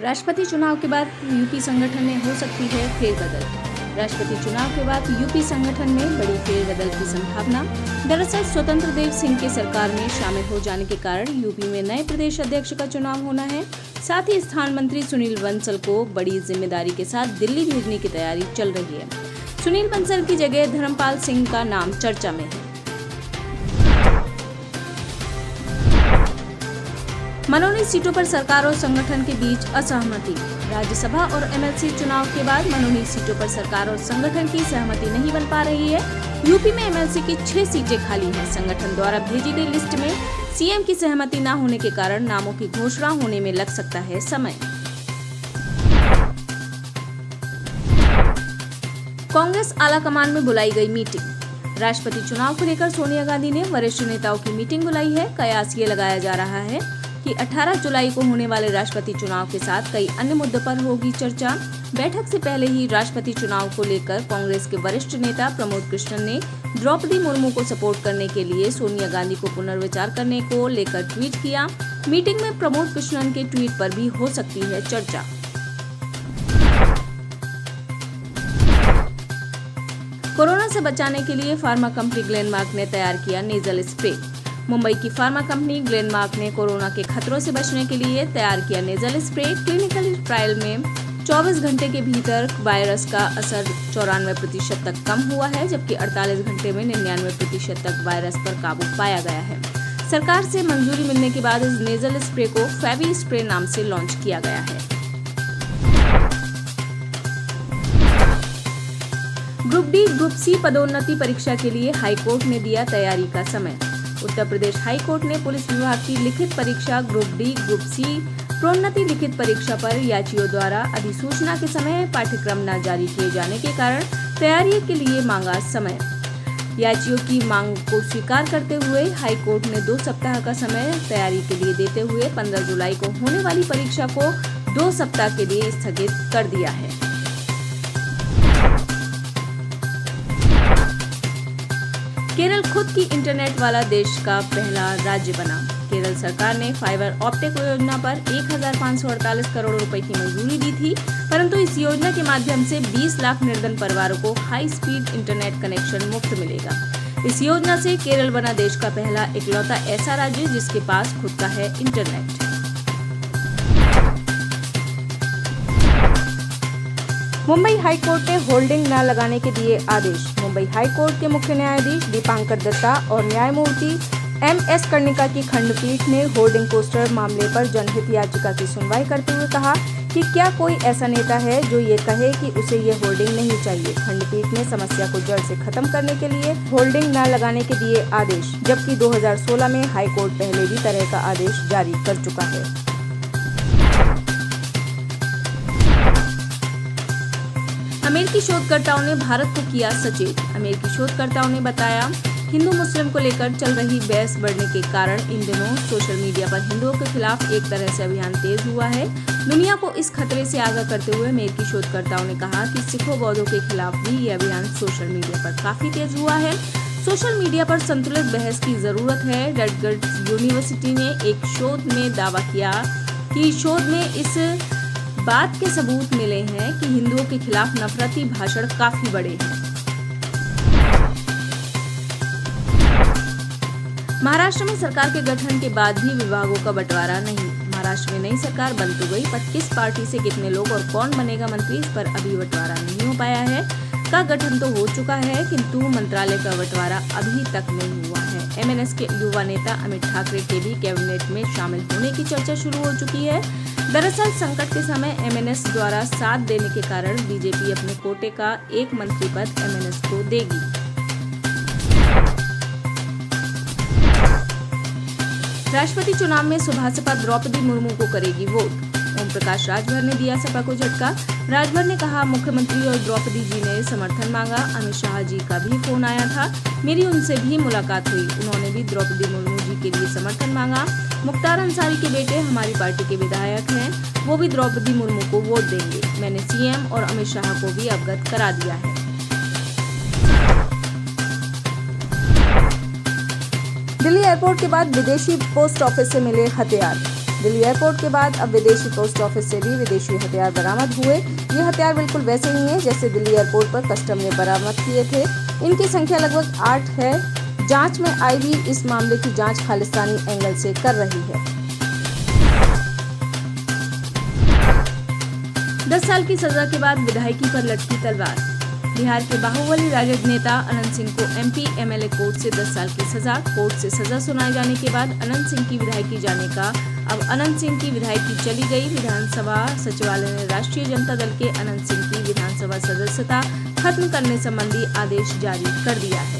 राष्ट्रपति चुनाव के बाद यूपी संगठन में हो सकती है फेरबदल। राष्ट्रपति चुनाव के बाद यूपी संगठन में बड़ी फेरबदल की संभावना। दरअसल स्वतंत्र देव सिंह के सरकार में शामिल हो जाने के कारण यूपी में नए प्रदेश अध्यक्ष का चुनाव होना है। साथ ही स्थान मंत्री सुनील बंसल को बड़ी जिम्मेदारी के साथ दिल्ली भेजने की तैयारी चल रही है। सुनील बंसल की जगह धर्मपाल सिंह का नाम चर्चा में है। मनोनीत सीटों पर सरकार और संगठन के बीच असहमति। राज्यसभा और एमएलसी चुनाव के बाद मनोनीत सीटों पर सरकार और संगठन की सहमति नहीं बन पा रही है। यूपी में एमएलसी की 6 सीटें खाली हैं। संगठन द्वारा भेजी गई लिस्ट में सीएम की सहमति न होने के कारण नामों की घोषणा होने में लग सकता है समय। कांग्रेस आलाकमान में बुलाई गई मीटिंग। राष्ट्रपति चुनाव को लेकर सोनिया गांधी ने वरिष्ठ नेताओं की मीटिंग बुलाई है। कयास ये लगाया जा रहा है कि 18 जुलाई को होने वाले राष्ट्रपति चुनाव के साथ कई अन्य मुद्दों पर होगी चर्चा। बैठक से पहले ही राष्ट्रपति चुनाव को लेकर कांग्रेस के वरिष्ठ नेता प्रमोद कृष्णन ने द्रौपदी मुर्मू को सपोर्ट करने के लिए सोनिया गांधी को पुनर्विचार करने को लेकर ट्वीट किया। मीटिंग में प्रमोद कृष्णन के ट्वीट पर भी हो सकती है चर्चा। कोरोना से बचाने के लिए फार्मा कंपनी ग्लेनमार्क ने तैयार किया नेजल स्प्रे। मुंबई की फार्मा कंपनी ग्लेनमार्क ने कोरोना के खतरों से बचने के लिए तैयार किया नेजल स्प्रे। क्लिनिकल ट्रायल में 24 घंटे के भीतर वायरस का असर 94% तक कम हुआ है, जबकि 48 घंटे में 99% तक वायरस पर काबू पाया गया है। सरकार से मंजूरी मिलने के बाद इस नेजल स्प्रे को फेवी स्प्रे नाम से लॉन्च किया गया है। ग्रुप डी ग्रुप सी पदोन्नति परीक्षा के लिए हाईकोर्ट ने दिया तैयारी का समय। उत्तर प्रदेश हाईकोर्ट ने पुलिस विभाग की लिखित परीक्षा ग्रुप डी ग्रुप सी प्रोन्नति लिखित परीक्षा पर याचियों द्वारा अधिसूचना के समय पाठ्यक्रम न जारी किए जाने के कारण तैयारी के लिए मांगा समय। याचियों की मांग को स्वीकार करते हुए हाईकोर्ट ने 2 सप्ताह का समय तैयारी के लिए देते हुए 15 जुलाई को होने वाली परीक्षा को 2 सप्ताह के लिए स्थगित कर दिया है। केरल खुद की इंटरनेट वाला देश का पहला राज्य बना। केरल सरकार ने फाइबर ऑप्टिक योजना पर 1548 करोड़ रुपए की मंजूरी दी थी, परंतु इस योजना के माध्यम से 20 लाख निर्धन परिवारों को हाई स्पीड इंटरनेट कनेक्शन मुफ्त मिलेगा। इस योजना से केरल बना देश का पहला इकलौता ऐसा राज्य जिसके पास खुद का है इंटरनेट। मुंबई हाईकोर्ट ने होल्डिंग न लगाने के दिए आदेश। मुंबई हाईकोर्ट के मुख्य न्यायाधीश दीपांकर दत्ता और न्यायमूर्ति एम.एस. कर्णिका की खंडपीठ ने होल्डिंग पोस्टर मामले पर जनहित याचिका की सुनवाई करते हुए कहा कि क्या कोई ऐसा नेता है जो ये कहे कि उसे ये होल्डिंग नहीं चाहिए। खंडपीठ ने समस्या को जड़ से खत्म करने के लिए होल्डिंग न लगाने के दिए आदेश, जबकि 2016 में हाईकोर्ट पहले भी तरह का आदेश जारी कर चुका है। अमेरिकी शोधकर्ताओं ने भारत को किया सचेत। अमेरिकी शोधकर्ताओं ने बताया, हिंदू मुस्लिम को लेकर चल रही बहस बढ़ने के कारण इन दिनों सोशल मीडिया पर हिंदुओं के खिलाफ एक तरह से अभियान तेज हुआ है। दुनिया को इस खतरे से आगाह करते हुए अमेरिकी शोधकर्ताओं ने कहा कि सिखों बौद्धों के खिलाफ भी ये अभियान सोशल मीडिया पर काफी तेज हुआ है। सोशल मीडिया पर संतुलित बहस की जरूरत है। रटगर्स यूनिवर्सिटी ने एक शोध में दावा किया कि शोध में इस बात के सबूत मिले हैं कि हिंदुओं के खिलाफ नफरती भाषण काफी बड़े हैं। महाराष्ट्र में सरकार के गठन के बाद भी विभागों का बंटवारा नहीं। महाराष्ट्र में नई सरकार बन तो गई, पर किस पार्टी से कितने लोग और कौन बनेगा मंत्री, इस पर अभी बंटवारा नहीं हो पाया है। का गठन तो हो चुका है, किंतु मंत्रालय का बंटवारा अभी तक नहीं हुआ है। एमएनएस के युवा नेता अमित ठाकरे के भी कैबिनेट में शामिल होने की चर्चा शुरू हो चुकी है। दरअसल संकट के समय एमएनएस द्वारा साथ देने के कारण बीजेपी अपने कोटे का एक मंत्री पद एमएनएस को देगी। राष्ट्रपति चुनाव में सुभाषपा द्रौपदी मुर्मू को करेगी वोट। ओम प्रकाश राजभर ने दिया सपा को झटका। राजभर ने कहा, मुख्यमंत्री और द्रौपदी जी ने समर्थन मांगा। अमित शाह जी का भी फोन आया था, मेरी उनसे भी मुलाकात हुई। उन्होंने भी द्रौपदी मुर्मू जी के लिए समर्थन मांगा। मुख्तार अंसारी के बेटे हमारी पार्टी के विधायक हैं, वो भी द्रौपदी मुर्मू को वोट देंगे। मैंने सीएम और अमित शाह को भी अवगत करा दिया है। दिल्ली एयरपोर्ट के बाद विदेशी पोस्ट ऑफिस से मिले हथियार। दिल्ली एयरपोर्ट के बाद अब विदेशी पोस्ट ऑफिस से भी विदेशी हथियार बरामद हुए। ये हथियार बिल्कुल वैसे ही हैं जैसे दिल्ली एयरपोर्ट पर कस्टम ने बरामद किए थे। इनकी संख्या लगभग 8 है। जांच में आईबी इस मामले की जांच खालिस्तानी एंगल से कर रही है। 10 साल की सजा के बाद विधायकी पर लटकी तलवार। बिहार के बाहुबली राजद नेता अनंत सिंह को एमपी एमएलए कोर्ट से 10 साल की सजा। कोर्ट से सजा सुनाए जाने के बाद अनंत सिंह की विधायकी जाने का अब अनंत सिंह की विधायकी चली गई। विधानसभा सचिवालय ने राष्ट्रीय जनता दल के अनंत सिंह की विधानसभा सदस्यता खत्म करने संबंधी आदेश जारी कर दिया है।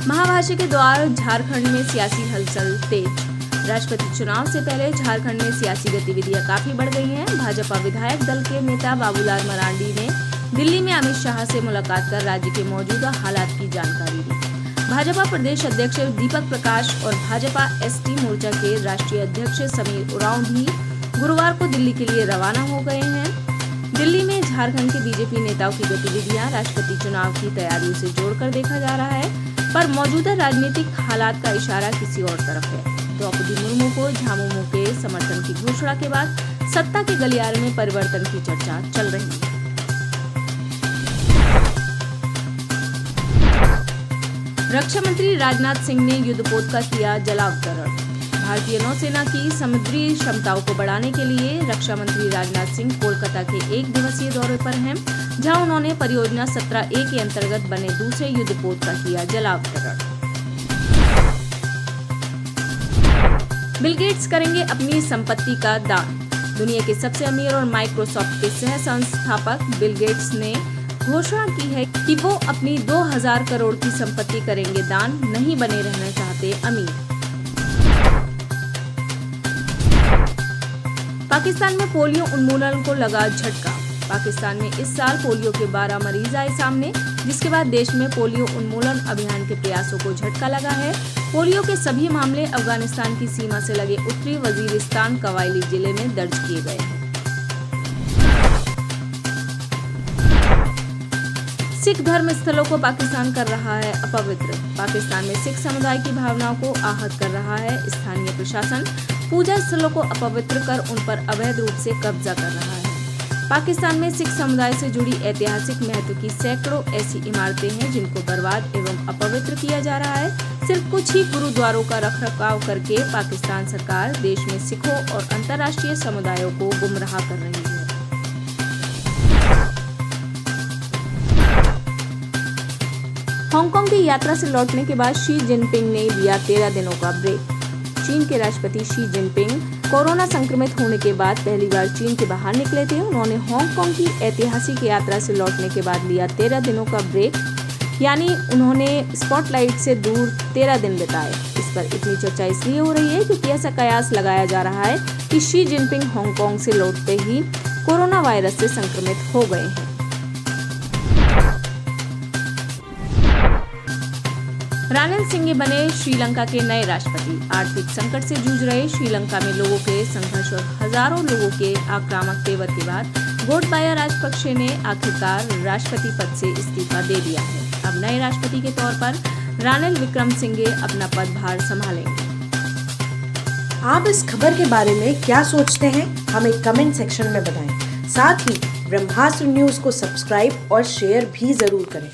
महाभाष्य के द्वार झारखंड में सियासी हलचल तेज। राष्ट्रपति चुनाव से पहले झारखंड में सियासी गतिविधियां काफी बढ़ गई हैं। भाजपा विधायक दल के नेता बाबूलाल मरांडी ने दिल्ली में अमित शाह से मुलाकात कर राज्य के मौजूदा हालात की जानकारी दी। भाजपा प्रदेश अध्यक्ष दीपक प्रकाश और भाजपा एसटी मोर्चा के राष्ट्रीय अध्यक्ष समीर उरांव भी गुरुवार को दिल्ली के लिए रवाना हो गए हैं। दिल्ली में झारखंड के बीजेपी नेताओं की गतिविधियां राष्ट्रपति चुनाव की तैयारियों से जोड़कर देखा जा रहा है, पर मौजूदा राजनीतिक हालात का इशारा किसी और तरफ है। द्रौपदी मुर्मू को झामुमो के समर्थन की घोषणा के बाद सत्ता के गलियारे में परिवर्तन की चर्चा चल रही है। रक्षा मंत्री राजनाथ सिंह ने युद्धपोत का किया जलावतरण। भारतीय नौसेना की समुद्री क्षमताओं को बढ़ाने के लिए रक्षा मंत्री राजनाथ सिंह कोलकाता के 1 दिवसीय दौरे पर हैं, जहां उन्होंने परियोजना 17A के अंतर्गत बने दूसरे युद्धपोत का किया जलावतरण। बिल गेट्स करेंगे अपनी संपत्ति का दान। दुनिया के सबसे अमीर और माइक्रोसॉफ्ट के सह संस्थापक बिल गेट्स ने घोषणा की है कि वो अपनी 2000 करोड़ की संपत्ति करेंगे दान, नहीं बने रहना चाहते अमीर। पाकिस्तान में पोलियो उन्मूलन को लगा झटका। पाकिस्तान में इस साल पोलियो के 12 मरीज आए सामने, जिसके बाद देश में पोलियो उन्मूलन अभियान के प्रयासों को झटका लगा है। पोलियो के सभी मामले अफगानिस्तान की सीमा से लगे उत्तरी वजीरिस्तान कवायली जिले में दर्ज किए गए हैं। सिख धर्म स्थलों को पाकिस्तान कर रहा है अपवित्र। पाकिस्तान में सिख समुदाय की भावनाओं को आहत कर रहा है। स्थानीय प्रशासन पूजा स्थलों को अपवित्र कर उन पर अवैध रूप से कब्जा कर रहा है। पाकिस्तान में सिख समुदाय से जुड़ी ऐतिहासिक महत्व की सैकड़ों ऐसी इमारतें हैं जिनको बर्बाद एवं अपवित्र किया जा रहा है। सिर्फ कुछ ही गुरुद्वारों का रखरखाव करके पाकिस्तान सरकार देश में सिखों और अंतर्राष्ट्रीय समुदायों को गुमराह कर रही है। हांगकांग की यात्रा से लौटने के बाद शी जिनपिंग ने लिया 13 दिनों का ब्रेक। चीन के राष्ट्रपति शी जिनपिंग कोरोना संक्रमित होने के बाद पहली बार चीन के बाहर निकले थे। उन्होंने हांगकांग की ऐतिहासिक यात्रा से लौटने के बाद लिया 13 दिनों का ब्रेक, यानी उन्होंने स्पॉटलाइट से दूर 13 दिन बिताए। इस पर इतनी चर्चा इसलिए हो रही है क्योंकि ऐसा कयास लगाया जा रहा है कि शी जिनपिंग हांगकांग से लौटते ही कोरोना वायरस से संक्रमित हो गए हैं। रानिल सिंघे बने श्रीलंका के नए राष्ट्रपति। आर्थिक संकट से जूझ रहे श्रीलंका में लोगों के संघर्ष और हजारों लोगों के आक्रामक तेवर के बाद गोटबाया राजपक्षे ने आखिरकार राष्ट्रपति पद से इस्तीफा दे दिया है। अब नए राष्ट्रपति के तौर पर रानिल विक्रमसिंघे अपना पदभार संभालेंगे। आप इस खबर के बारे में क्या सोचते हैं, हमें कमेंट सेक्शन में बताएं। साथ ही ब्रह्मास्त्र न्यूज को सब्सक्राइब और शेयर भी जरूर करें।